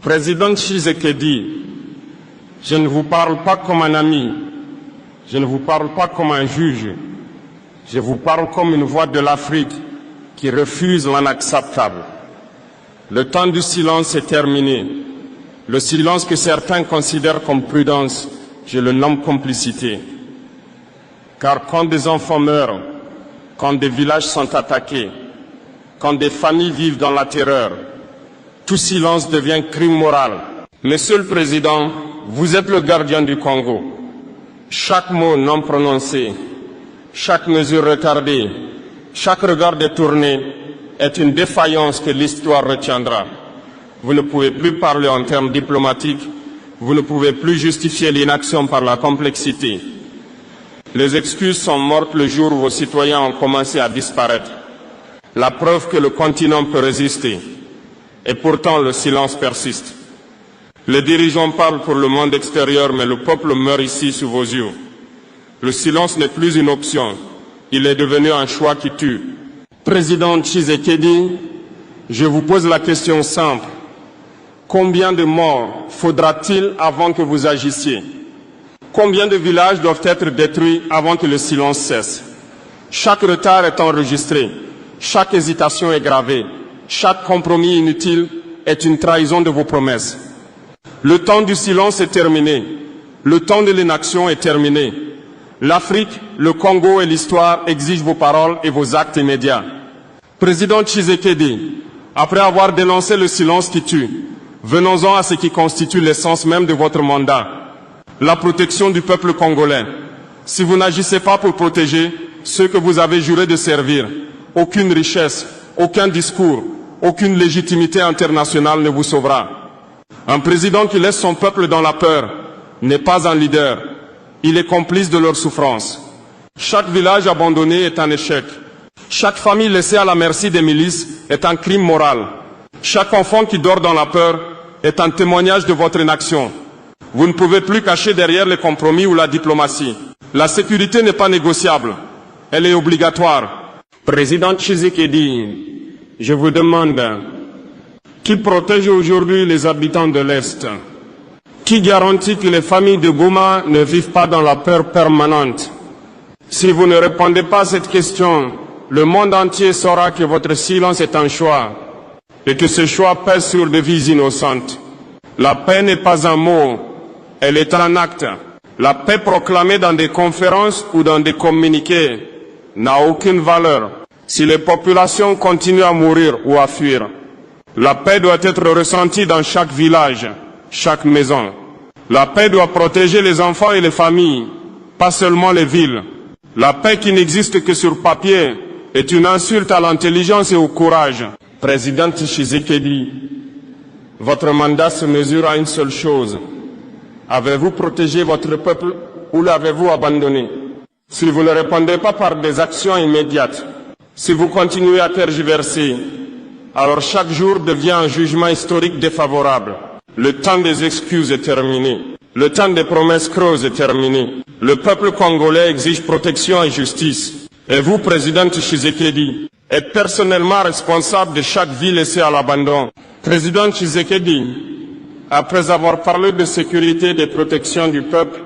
Président Tshisekedi, je ne vous parle pas comme un ami, je ne vous parle pas comme un juge, je vous parle comme une voix de l'Afrique qui refuse l'inacceptable. Le temps du silence est terminé. Le silence que certains considèrent comme prudence, je le nomme complicité. Car quand des enfants meurent, quand des villages sont attaqués, quand des familles vivent dans la terreur, tout silence devient crime moral. Monsieur le Président, vous êtes le gardien du Congo. Chaque mot non prononcé, chaque mesure retardée, chaque regard détourné est une défaillance que l'histoire retiendra. Vous ne pouvez plus parler en termes diplomatiques, vous ne pouvez plus justifier l'inaction par la complexité. Les excuses sont mortes le jour où vos citoyens ont commencé à disparaître. La preuve que le continent peut résister. Et pourtant, le silence persiste. Les dirigeants parlent pour le monde extérieur, mais le peuple meurt ici sous vos yeux. Le silence n'est plus une option. Il est devenu un choix qui tue. Président Tshisekedi, je vous pose la question simple. Combien de morts faudra-t-il avant que vous agissiez? Combien de villages doivent être détruits avant que le silence cesse? Chaque retard est enregistré. Chaque hésitation est gravée. Chaque compromis inutile est une trahison de vos promesses. Le temps du silence est terminé. Le temps de l'inaction est terminé. L'Afrique, le Congo et l'histoire exigent vos paroles et vos actes immédiats. Président Tshisekedi, après avoir dénoncé le silence qui tue, venons-en à ce qui constitue l'essence même de votre mandat, la protection du peuple congolais. Si vous n'agissez pas pour protéger ceux que vous avez juré de servir, aucune richesse, aucun discours, aucune légitimité internationale ne vous sauvera. Un président qui laisse son peuple dans la peur n'est pas un leader. Il est complice de leur souffrance. Chaque village abandonné est un échec. Chaque famille laissée à la merci des milices est un crime moral. Chaque enfant qui dort dans la peur est un témoignage de votre inaction. Vous ne pouvez plus cacher derrière les compromis ou la diplomatie. La sécurité n'est pas négociable. Elle est obligatoire. Président Tshisekedi, je vous demande, qui protège aujourd'hui les habitants de l'Est? Qui garantit que les familles de Goma ne vivent pas dans la peur permanente? Si vous ne répondez pas à cette question, le monde entier saura que votre silence est un choix et que ce choix pèse sur des vies innocentes. La paix n'est pas un mot, elle est un acte. La paix proclamée dans des conférences ou dans des communiqués n'a aucune valeur si les populations continuent à mourir ou à fuir. La paix doit être ressentie dans chaque village, chaque maison. La paix doit protéger les enfants et les familles, pas seulement les villes. La paix qui n'existe que sur papier est une insulte à l'intelligence et au courage. Président Tshisekedi, votre mandat se mesure à une seule chose. Avez-vous protégé votre peuple ou l'avez-vous abandonné? Si vous ne répondez pas par des actions immédiates, si vous continuez à tergiverser, alors chaque jour devient un jugement historique défavorable. Le temps des excuses est terminé. Le temps des promesses creuses est terminé. Le peuple congolais exige protection et justice. Et vous, Président Tshisekedi, êtes personnellement responsable de chaque vie laissée à l'abandon. Président Tshisekedi, après avoir parlé de sécurité et de protection du peuple,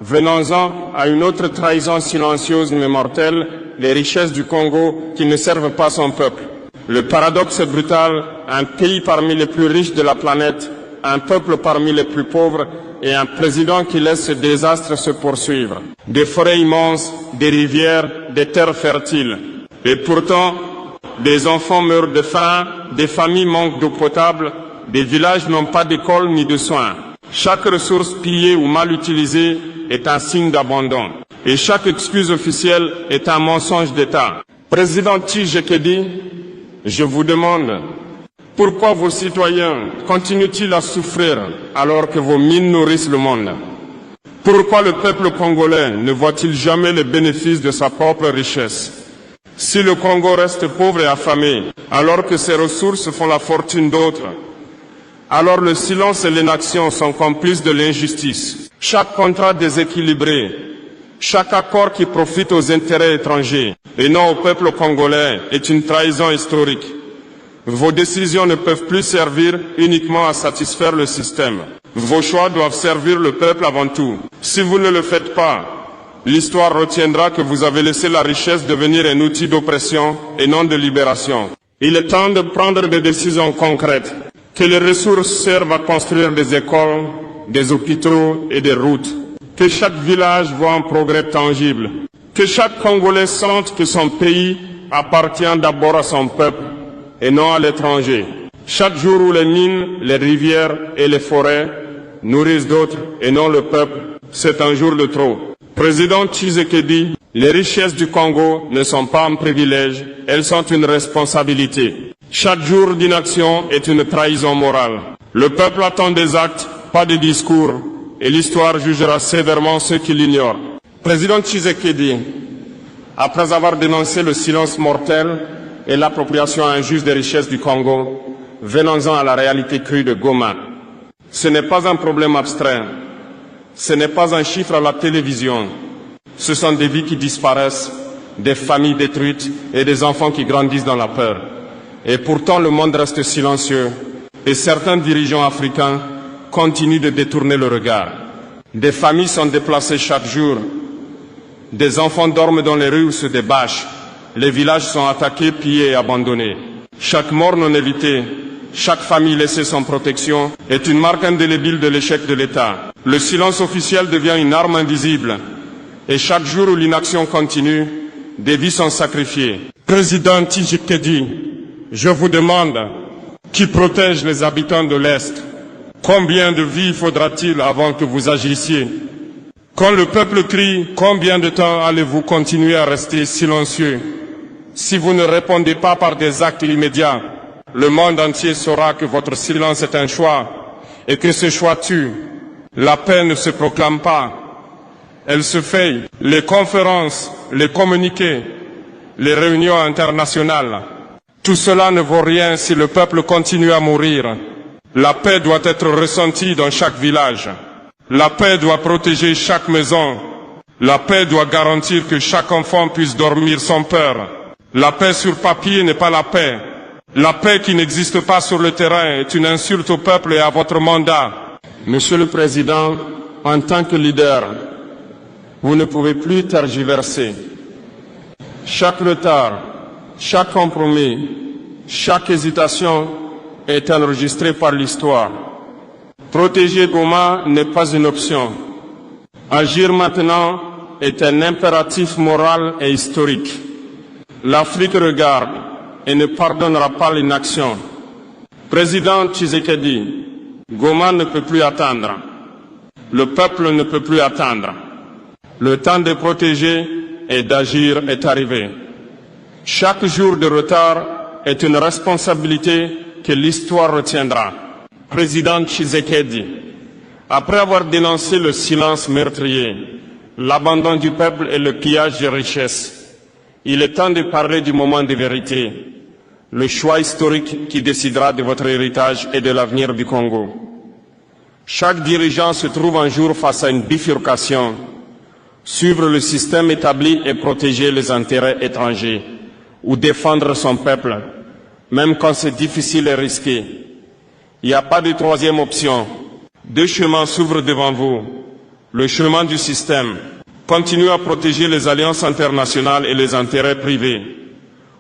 venons-en à une autre trahison silencieuse mais mortelle, les richesses du Congo qui ne servent pas son peuple. Le paradoxe est brutal, un pays parmi les plus riches de la planète, un peuple parmi les plus pauvres et un président qui laisse ce désastre se poursuivre. Des forêts immenses, des rivières, des terres fertiles. Et pourtant, des enfants meurent de faim, des familles manquent d'eau potable, des villages n'ont pas d'école ni de soins. Chaque ressource pillée ou mal utilisée est un signe d'abandon. Et chaque excuse officielle est un mensonge d'État. Président Tshisekedi, je vous demande, pourquoi vos citoyens continuent-ils à souffrir alors que vos mines nourrissent le monde? Pourquoi le peuple congolais ne voit-il jamais les bénéfices de sa propre richesse? Si le Congo reste pauvre et affamé, alors que ses ressources font la fortune d'autres, alors le silence et l'inaction sont complices de l'injustice. Chaque contrat déséquilibré, chaque accord qui profite aux intérêts étrangers et non au peuple congolais est une trahison historique. Vos décisions ne peuvent plus servir uniquement à satisfaire le système. Vos choix doivent servir le peuple avant tout. Si vous ne le faites pas, l'histoire retiendra que vous avez laissé la richesse devenir un outil d'oppression et non de libération. Il est temps de prendre des décisions concrètes. Que les ressources servent à construire des écoles, des hôpitaux et des routes. Que chaque village voit un progrès tangible. Que chaque Congolais sente que son pays appartient d'abord à son peuple et non à l'étranger. Chaque jour où les mines, les rivières et les forêts nourrissent d'autres et non le peuple, c'est un jour de trop. Président Tshisekedi, les richesses du Congo ne sont pas un privilège, elles sont une responsabilité. Chaque jour d'inaction est une trahison morale. Le peuple attend des actes, pas des discours, et l'histoire jugera sévèrement ceux qui l'ignorent. Président Tshisekedi, après avoir dénoncé le silence mortel et l'appropriation injuste des richesses du Congo, venons-en à la réalité crue de Goma. Ce n'est pas un problème abstrait, ce n'est pas un chiffre à la télévision. Ce sont des vies qui disparaissent, des familles détruites et des enfants qui grandissent dans la peur. Et pourtant le monde reste silencieux et certains dirigeants africains continuent de détourner le regard. Des familles sont déplacées chaque jour, des enfants dorment dans les rues ou se débâchent, les villages sont attaqués, pillés et abandonnés. Chaque mort non évitée, chaque famille laissée sans protection est une marque indélébile de l'échec de l'État. Le silence officiel devient une arme invisible et chaque jour où l'inaction continue, des vies sont sacrifiées. Président Tshisekedi, je vous demande, qui protège les habitants de l'Est? Combien de vies faudra-t-il avant que vous agissiez? Quand le peuple crie, combien de temps allez-vous continuer à rester silencieux? Si vous ne répondez pas par des actes immédiats, le monde entier saura que votre silence est un choix et que ce choix tue. La paix ne se proclame pas, elle se fait. Les conférences, les communiqués, les réunions internationales, tout cela ne vaut rien si le peuple continue à mourir. La paix doit être ressentie dans chaque village. La paix doit protéger chaque maison. La paix doit garantir que chaque enfant puisse dormir sans peur. La paix sur papier n'est pas la paix. La paix qui n'existe pas sur le terrain est une insulte au peuple et à votre mandat. Monsieur le Président, en tant que leader, vous ne pouvez plus tergiverser. Chaque retard, chaque compromis, chaque hésitation est enregistré par l'histoire. Protéger Goma n'est pas une option. Agir maintenant est un impératif moral et historique. L'Afrique regarde et ne pardonnera pas l'inaction. Président Tshisekedi, Goma ne peut plus attendre. Le peuple ne peut plus attendre. Le temps de protéger et d'agir est arrivé. Chaque jour de retard est une responsabilité que l'histoire retiendra. Président Tshisekedi, après avoir dénoncé le silence meurtrier, l'abandon du peuple et le pillage des richesses, il est temps de parler du moment de vérité, le choix historique qui décidera de votre héritage et de l'avenir du Congo. Chaque dirigeant se trouve un jour face à une bifurcation, suivre le système établi et protéger les intérêts étrangers, ou défendre son peuple, même quand c'est difficile et risqué. Il n'y a pas de troisième option. Deux chemins s'ouvrent devant vous. Le chemin du système. Continuez à protéger les alliances internationales et les intérêts privés.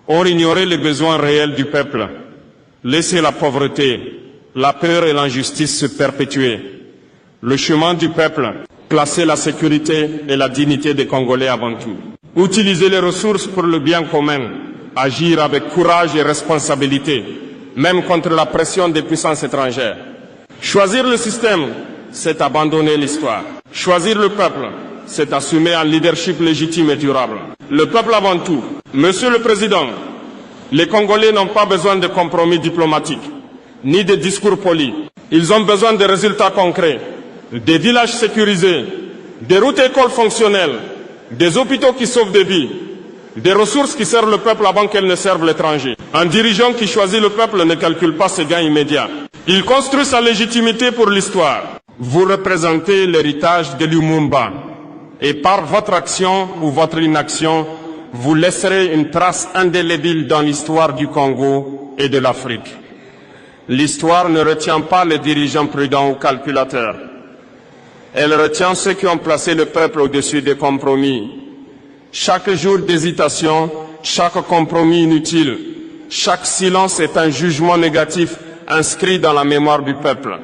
Or, ignorer les besoins réels du peuple. Laissez la pauvreté, la peur et l'injustice se perpétuer. Le chemin du peuple. Placer la sécurité et la dignité des Congolais avant tout. Utiliser les ressources pour le bien commun. Agir avec courage et responsabilité, même contre la pression des puissances étrangères. Choisir le système, c'est abandonner l'histoire. Choisir le peuple, c'est assumer un leadership légitime et durable. Le peuple avant tout. Monsieur le Président, les Congolais n'ont pas besoin de compromis diplomatiques, ni de discours polis. Ils ont besoin de résultats concrets, des villages sécurisés, des routes écoles fonctionnelles, des hôpitaux qui sauvent des vies, des ressources qui servent le peuple avant qu'elles ne servent l'étranger. Un dirigeant qui choisit le peuple ne calcule pas ses gains immédiats. Il construit sa légitimité pour l'histoire. Vous représentez l'héritage de Lumumba. Et par votre action ou votre inaction, vous laisserez une trace indélébile dans l'histoire du Congo et de l'Afrique. L'histoire ne retient pas les dirigeants prudents ou calculateurs. Elle retient ceux qui ont placé le peuple au-dessus des compromis. Chaque jour d'hésitation, chaque compromis inutile, chaque silence est un jugement négatif inscrit dans la mémoire du peuple.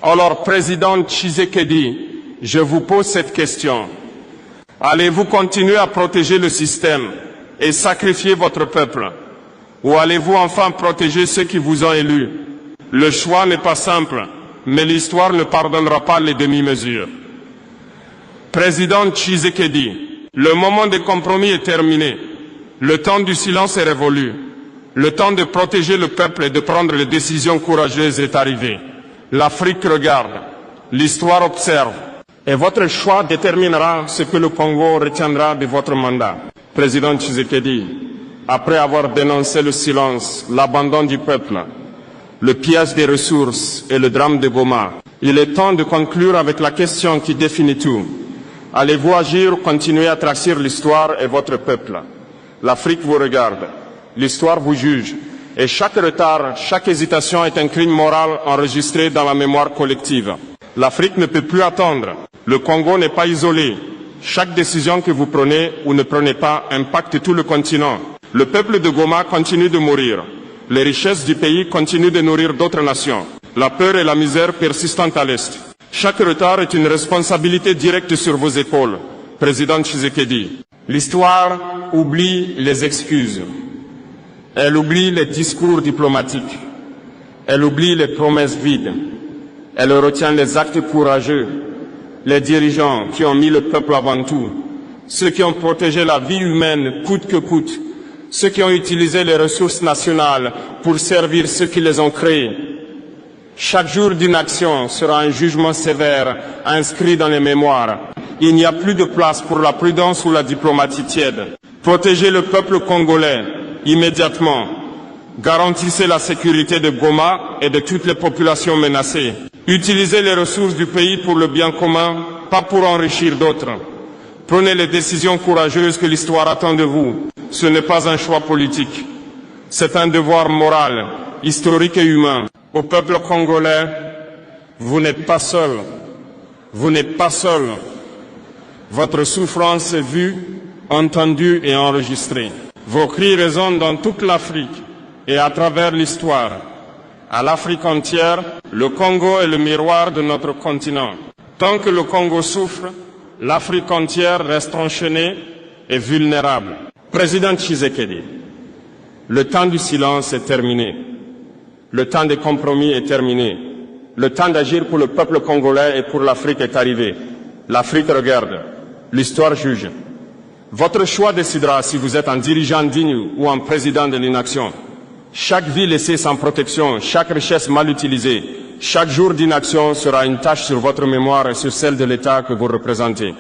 Alors, Président Tshisekedi, je vous pose cette question. Allez-vous continuer à protéger le système et sacrifier votre peuple? Ou allez-vous enfin protéger ceux qui vous ont élus? Le choix n'est pas simple, mais l'histoire ne pardonnera pas les demi-mesures. Président Tshisekedi, le moment des compromis est terminé. Le temps du silence est révolu. Le temps de protéger le peuple et de prendre les décisions courageuses est arrivé. L'Afrique regarde, l'histoire observe, et votre choix déterminera ce que le Congo retiendra de votre mandat. Président Tshisekedi, après avoir dénoncé le silence, l'abandon du peuple, le pillage des ressources et le drame de Goma, il est temps de conclure avec la question qui définit tout. Allez-vous agir ou continuer à trahir l'histoire et votre peuple? L'Afrique vous regarde, l'histoire vous juge, et chaque retard, chaque hésitation est un crime moral enregistré dans la mémoire collective. L'Afrique ne peut plus attendre. Le Congo n'est pas isolé. Chaque décision que vous prenez ou ne prenez pas impacte tout le continent. Le peuple de Goma continue de mourir. Les richesses du pays continuent de nourrir d'autres nations. La peur et la misère persistent à l'Est. Chaque retard est une responsabilité directe sur vos épaules. Président Tshisekedi, l'histoire oublie les excuses. Elle oublie les discours diplomatiques. Elle oublie les promesses vides. Elle retient les actes courageux, les dirigeants qui ont mis le peuple avant tout, ceux qui ont protégé la vie humaine coûte que coûte, ceux qui ont utilisé les ressources nationales pour servir ceux qui les ont créées. Chaque jour d'une action sera un jugement sévère inscrit dans les mémoires. Il n'y a plus de place pour la prudence ou la diplomatie tiède. Protégez le peuple congolais immédiatement. Garantissez la sécurité de Goma et de toutes les populations menacées. Utilisez les ressources du pays pour le bien commun, pas pour enrichir d'autres. Prenez les décisions courageuses que l'histoire attend de vous. Ce n'est pas un choix politique. C'est un devoir moral, historique et humain. Au peuple congolais, vous n'êtes pas seul. Vous n'êtes pas seul. Votre souffrance est vue, entendue et enregistrée. Vos cris résonnent dans toute l'Afrique et à travers l'histoire. À l'Afrique entière, le Congo est le miroir de notre continent. Tant que le Congo souffre, l'Afrique entière reste enchaînée et vulnérable. Président Tshisekedi, le temps du silence est terminé. Le temps des compromis est terminé. Le temps d'agir pour le peuple congolais et pour l'Afrique est arrivé. L'Afrique regarde. L'histoire juge. Votre choix décidera si vous êtes un dirigeant digne ou un président de l'inaction. Chaque vie laissée sans protection, chaque richesse mal utilisée, chaque jour d'inaction sera une tache sur votre mémoire et sur celle de l'État que vous représentez.